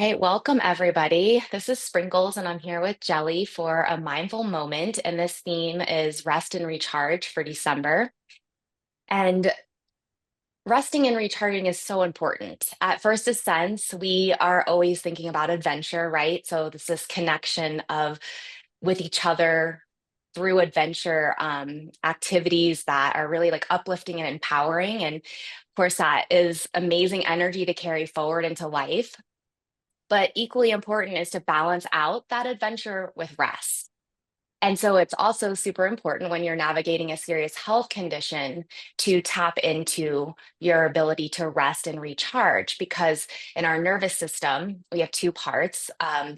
Right, welcome everybody. This is Sprinkles, and I'm here with Jelly for a mindful moment. And this theme is rest and recharge for December. And resting and recharging is so important. At first a sense, we are always thinking about adventure, right? So this connection of with each other through adventure activities that are really like uplifting and empowering. And of course, that is amazing energy to carry forward into life. But equally important is to balance out that adventure with rest. And so it's also super important when you're navigating a serious health condition to tap into your ability to rest and recharge because in our nervous system, we have two parts.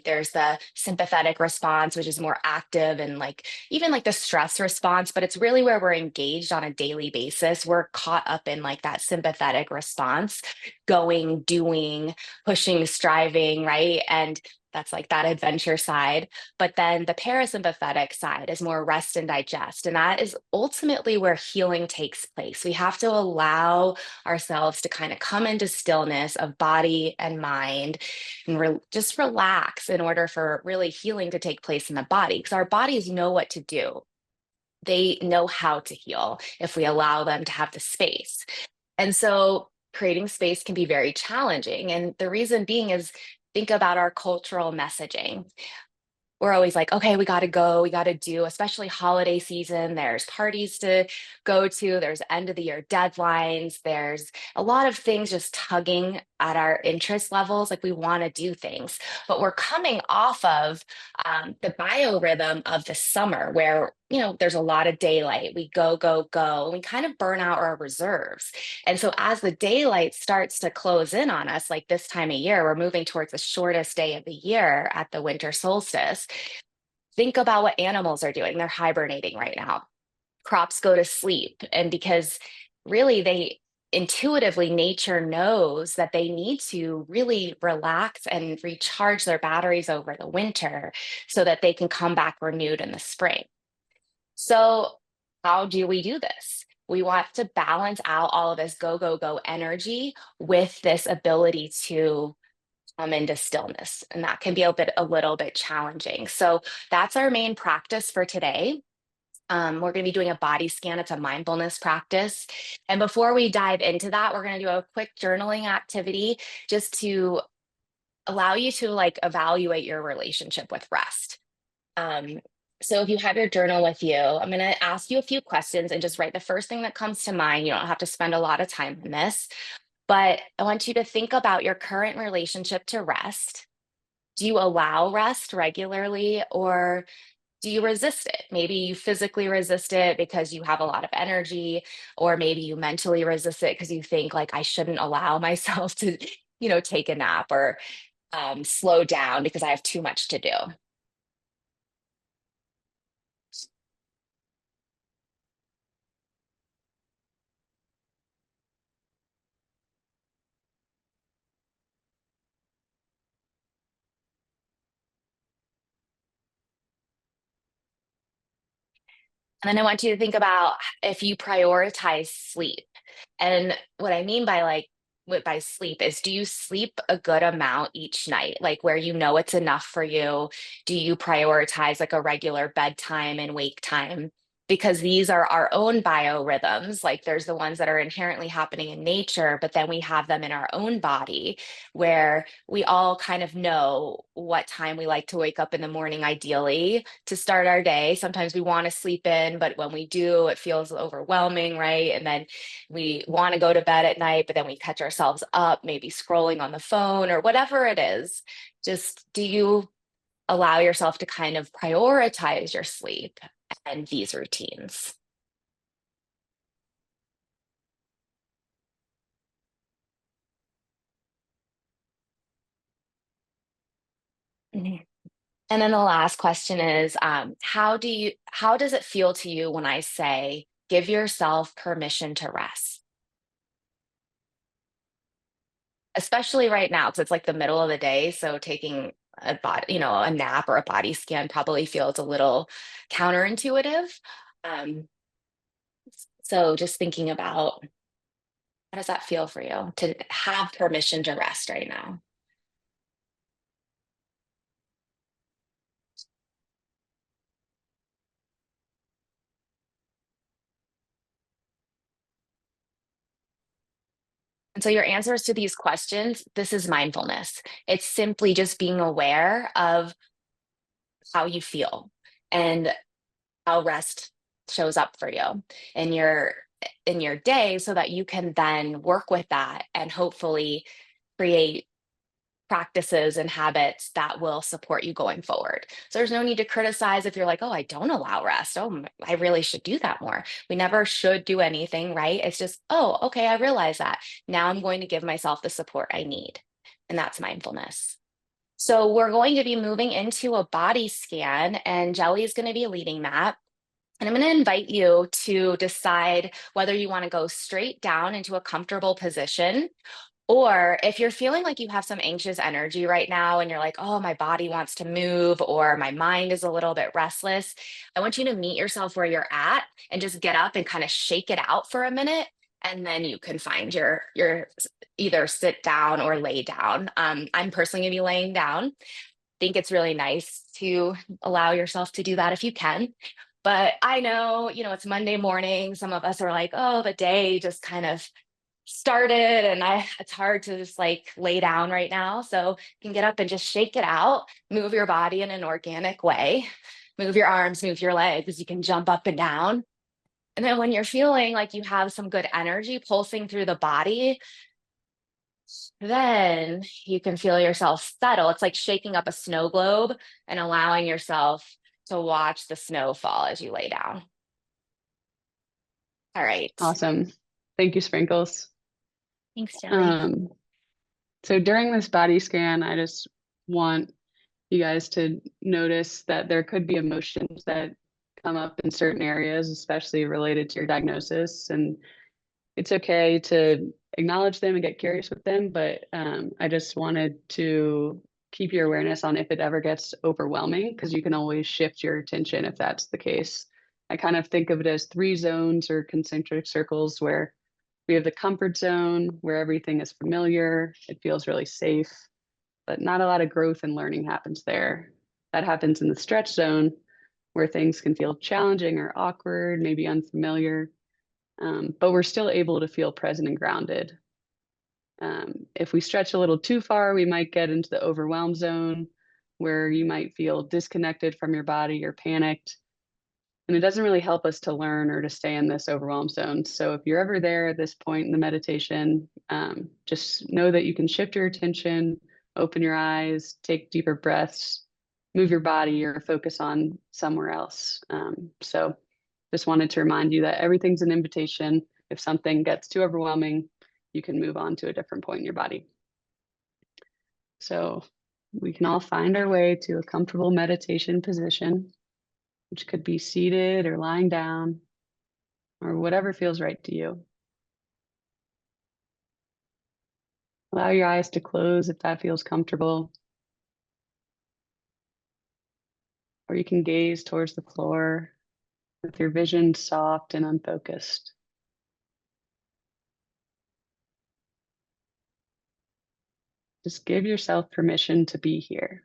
There's the sympathetic response, which is more active and like even like the stress response, but it's really where we're engaged on a daily basis. We're caught up in like that sympathetic response, going, doing, pushing, striving, right? And that's like that adventure side. But then the parasympathetic side is more rest and digest. And that is ultimately where healing takes place. We have to allow ourselves to kind of come into stillness of body and mind and just relax in order for really healing to take place in the body. Because our bodies know what to do, they know how to heal if we allow them to have the space. And so creating space can be very challenging. And the reason being is think about our cultural messaging. We're always like, okay, we got to go, we got to do, especially holiday season. There's parties to go to, there's end of the year deadlines, there's a lot of things just tugging at our interest levels. Like we want to do things, but we're coming off of the biorhythm of the summer where, there's a lot of daylight. We go, go, go, and we kind of burn out our reserves. And so as the daylight starts to close in on us, like this time of year, we're moving towards the shortest day of the year at the winter solstice. Think about what animals are doing. They're hibernating right now. Crops go to sleep. And because really they intuitively, nature knows that they need to really relax and recharge their batteries over the winter so that they can come back renewed in the spring. So, how do we do this? We want to balance out all of this go, go, go energy with this ability to come into stillness. And that can be a little bit challenging. So that's our main practice for today. We're going to be doing a body scan. It's a mindfulness practice. And before we dive into that, we're going to do a quick journaling activity just to allow you to like evaluate your relationship with rest. Um, so if you have your journal with you, I'm going to ask you a few questions and just write the first thing that comes to mind. You don't have to spend a lot of time on this, but I want you to think about your current relationship to rest. Do you allow rest regularly or do you resist it? Maybe you physically resist it because you have a lot of energy, or maybe you mentally resist it because you think like I shouldn't allow myself to, take a nap or slow down because I have too much to do. And then I want you to think about if you prioritize sleep. And what I mean by by sleep is do you sleep a good amount each night? Like where you know it's enough for you? Do you prioritize like a regular bedtime and wake time? Because these are our own biorhythms. Like there's the ones that are inherently happening in nature, but then we have them in our own body where we all kind of know what time we like to wake up in the morning, ideally, to start our day. Sometimes we want to sleep in, but when we do, it feels overwhelming, right? And then we want to go to bed at night, but then we catch ourselves up, maybe scrolling on the phone or whatever it is. Just do you allow yourself to kind of prioritize your sleep and these routines? Mhm. And then the last question is, how does it feel to you when I say, give yourself permission to rest? Especially right now, because it's like the middle of the day. So taking a nap or a body scan probably feels a little counterintuitive. Um, so just thinking about how does that feel for you to have permission to rest right now? So your answers to these questions, this is mindfulness. It's simply just being aware of how you feel and how rest shows up for you in your day so that you can then work with that and hopefully create practices and habits that will support you going forward. So there's no need to criticize if you're like, oh, I don't allow rest. Oh, I really should do that more. We never should do anything, right? It's just, oh, okay, I realize that. Now I'm going to give myself the support I need. And that's mindfulness. So we're going to be moving into a body scan, and Jelly is going to be leading that. And I'm going to invite you to decide whether you want to go straight down into a comfortable position, or if you're feeling like you have some anxious energy right now and you're like, oh, my body wants to move or my mind is a little bit restless, I want you to meet yourself where you're at and just get up and kind of shake it out for a minute. And then you can find your either sit down or lay down. I'm personally gonna be laying down. Think it's really nice to allow yourself to do that if you can. But I know, it's Monday morning. Some of us are like, oh, the day just kind of started and it's hard to just like lay down right now. So you can get up and just shake it out, move your body in an organic way, move your arms, move your legs. You can jump up and down. And then when you're feeling like you have some good energy pulsing through the body, then you can feel yourself settle. It's like shaking up a snow globe and allowing yourself to watch the snow fall as you lay down. All right. Awesome. Thank you, Sprinkles. Thanks, Jelly. So during this body scan, I just want you guys to notice that there could be emotions that come up in certain areas, especially related to your diagnosis. And it's okay to acknowledge them and get curious with them, but I just wanted to keep your awareness on if it ever gets overwhelming, because you can always shift your attention if that's the case. I kind of think of it as 3 zones or concentric circles, where we have the comfort zone where everything is familiar, it feels really safe, but not a lot of growth and learning happens there. That happens in the stretch zone, where things can feel challenging or awkward, maybe unfamiliar, but we're still able to feel present and grounded. If we stretch a little too far, we might get into the overwhelm zone, where you might feel disconnected from your body or panicked. And it doesn't really help us to learn or to stay in this overwhelm zone. So if you're ever there at this point in the meditation, just know that you can shift your attention, open your eyes, take deeper breaths, move your body, or focus on somewhere else. So just wanted to remind you that everything's an invitation. If something gets too overwhelming, you can move on to a different point in your body. So we can all find our way to a comfortable meditation position, which could be seated or lying down or whatever feels right to you. Allow your eyes to close if that feels comfortable, or you can gaze towards the floor with your vision soft and unfocused. Just give yourself permission to be here.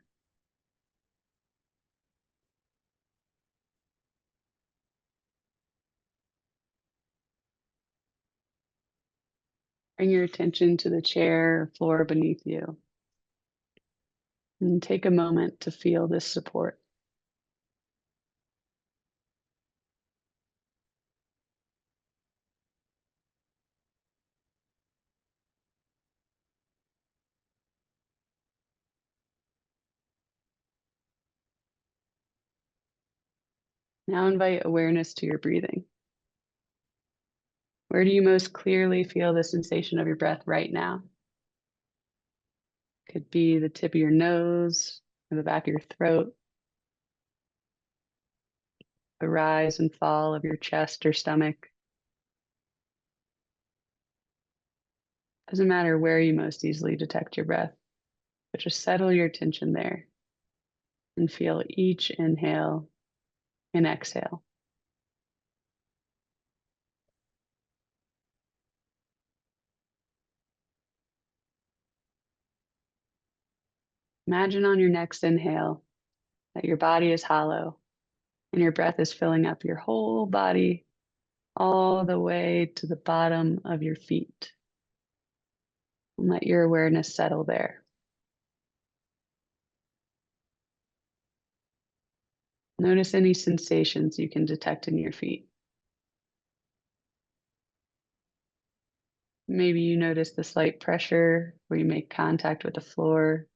Bring your attention to the chair or floor beneath you, and take a moment to feel this support. Now invite awareness to your breathing. Where do you most clearly feel the sensation of your breath right now? Could be the tip of your nose or the back of your throat, the rise and fall of your chest or stomach. Doesn't matter where you most easily detect your breath, but just settle your attention there and feel each inhale and exhale. Imagine on your next inhale that your body is hollow and your breath is filling up your whole body all the way to the bottom of your feet. And let your awareness settle there. Notice any sensations you can detect in your feet. Maybe you notice the slight pressure where you make contact with the floor.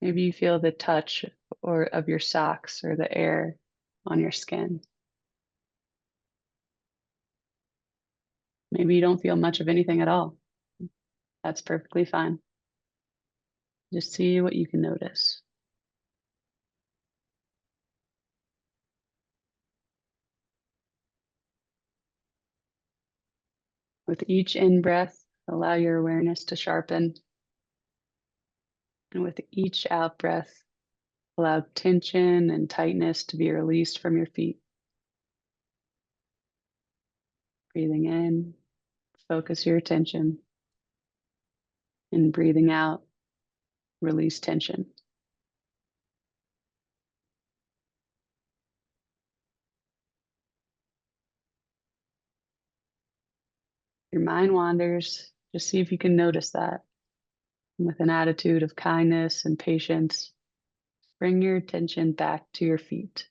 Maybe you feel the touch or of your socks or the air on your skin. Maybe you don't feel much of anything at all. That's perfectly fine. Just see what you can notice. With each in breath, allow your awareness to sharpen. And with each out breath, allow tension and tightness to be released from your feet. Breathing in, focus your attention. And breathing out, release tension. Your mind wanders, just see if you can notice that. And with an attitude of kindness and patience, bring your attention back to your feet.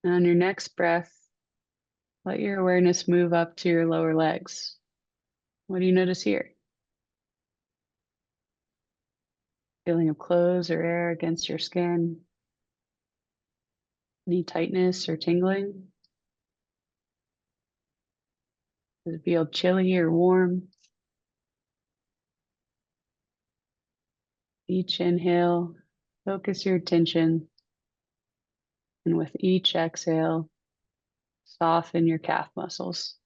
And on your next breath, let your awareness move up to your lower legs. What do you notice here? Feeling of clothes or air against your skin? Any tightness or tingling? Does it feel chilly or warm? Each inhale, focus your attention. And with each exhale, soften your calf muscles.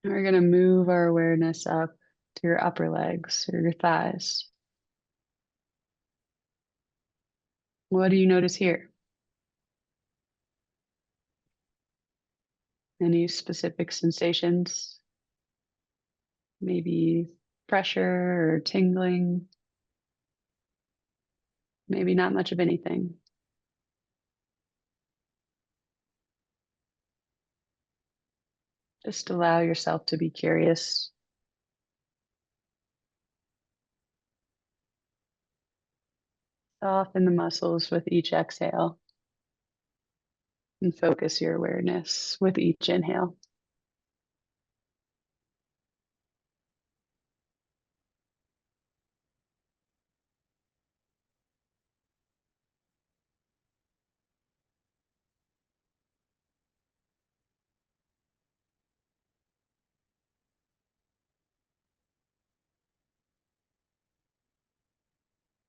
And we're going to move our awareness up to your upper legs or your thighs. What do you notice here? Any specific sensations? Maybe pressure or tingling? Maybe not much of anything. Just allow yourself to be curious. Soften the muscles with each exhale and focus your awareness with each inhale.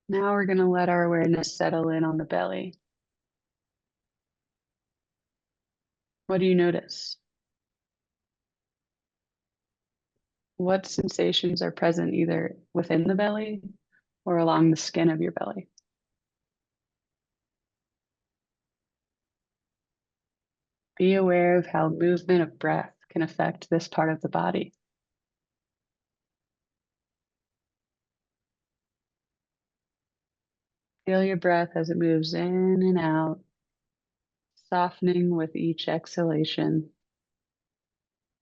Now we're going to let our awareness settle in on the belly. What do you notice? What sensations are present either within the belly or along the skin of your belly? Be aware of how movement of breath can affect this part of the body. Feel your breath as it moves in and out, softening with each exhalation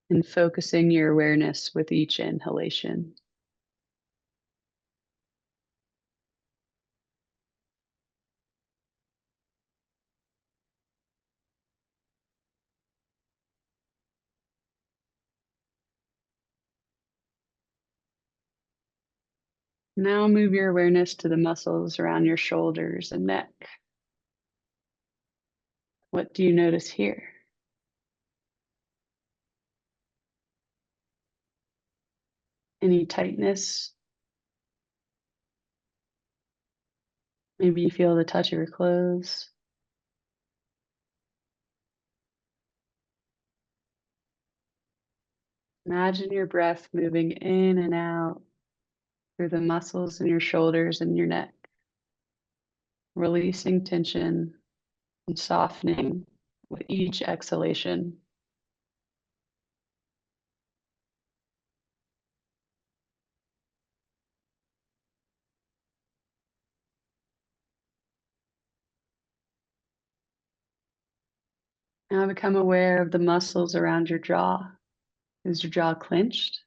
and focusing your awareness with each inhalation. Now move your awareness to the muscles around your shoulders and neck. What do you notice here? Any tightness? Maybe you feel the touch of your clothes. Imagine your breath moving in and out through the muscles in your shoulders and your neck, releasing tension and softening with each exhalation. Now become aware of the muscles around your jaw. Is your jaw clenched? Is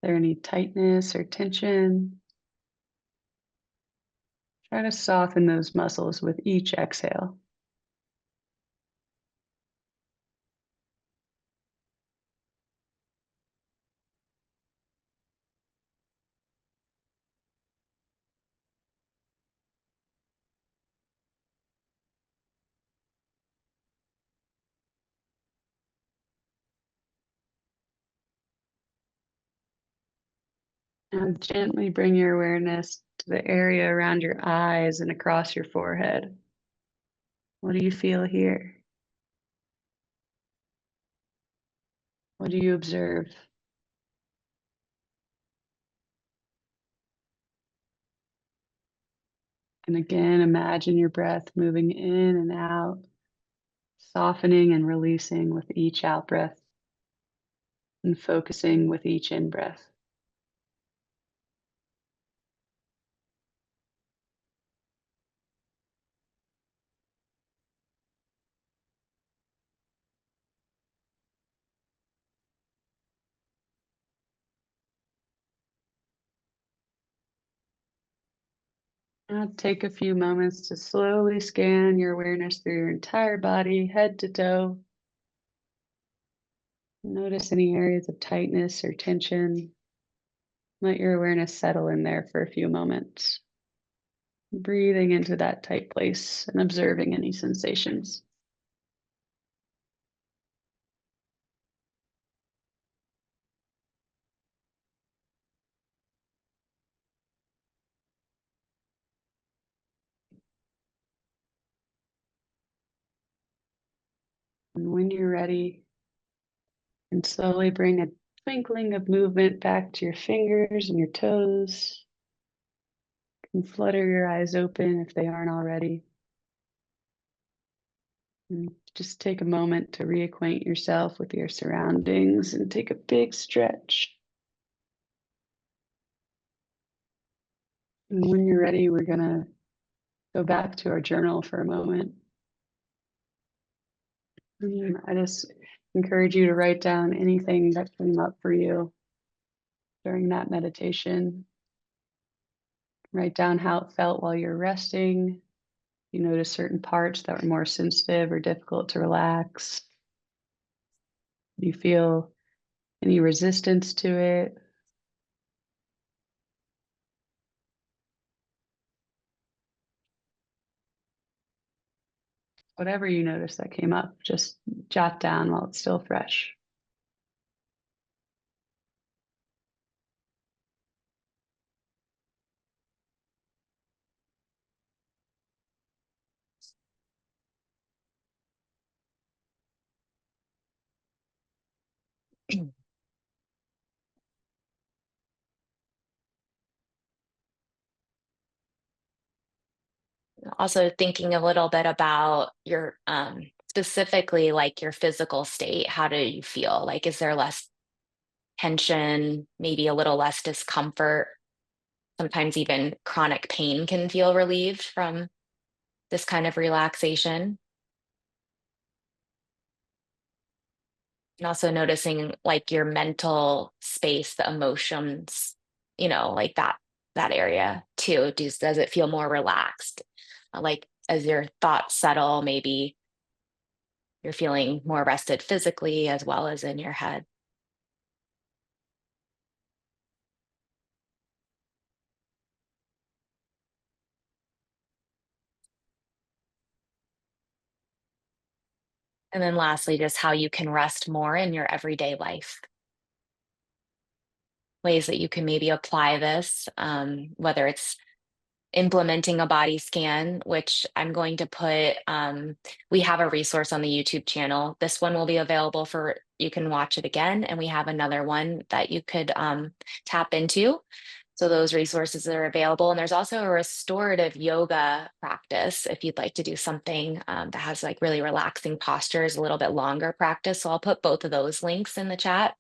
there any tightness or tension? Try to soften those muscles with each exhale. Now gently bring your awareness to the area around your eyes and across your forehead. What do you feel here? What do you observe? And again, imagine your breath moving in and out, softening and releasing with each out breath and focusing with each in breath. Now take a few moments to slowly scan your awareness through your entire body, head to toe. Notice any areas of tightness or tension. Let your awareness settle in there for a few moments. Breathing into that tight place and observing any sensations. And when you're ready, and slowly bring a twinkling of movement back to your fingers and your toes. And flutter your eyes open if they aren't already. And just take a moment to reacquaint yourself with your surroundings and take a big stretch. And when you're ready, we're going to go back to our journal for a moment. And I just encourage you to write down anything that came up for you during that meditation. Write down how it felt while you're resting. You notice certain parts that were more sensitive or difficult to relax. Do you feel any resistance to it? Whatever you notice that came up, just jot down while it's still fresh. Also thinking a little bit about your specifically like your physical state. How do you feel? Like, is there less tension, maybe a little less discomfort? Sometimes even chronic pain can feel relieved from this kind of relaxation. And also noticing like your mental space, the emotions, like that area too. Does it feel more relaxed? Like as your thoughts settle, maybe you're feeling more rested physically as well as in your head. And then lastly, just how you can rest more in your everyday life. Ways that you can maybe apply this, whether it's implementing a body scan, which I'm going to put, we have a resource on the YouTube channel. This one will be available for you can watch it again. And we have another one that you could tap into. So those resources are available. And there's also a restorative yoga practice if you'd like to do something that has like really relaxing postures, a little bit longer practice. So I'll put both of those links in the chat.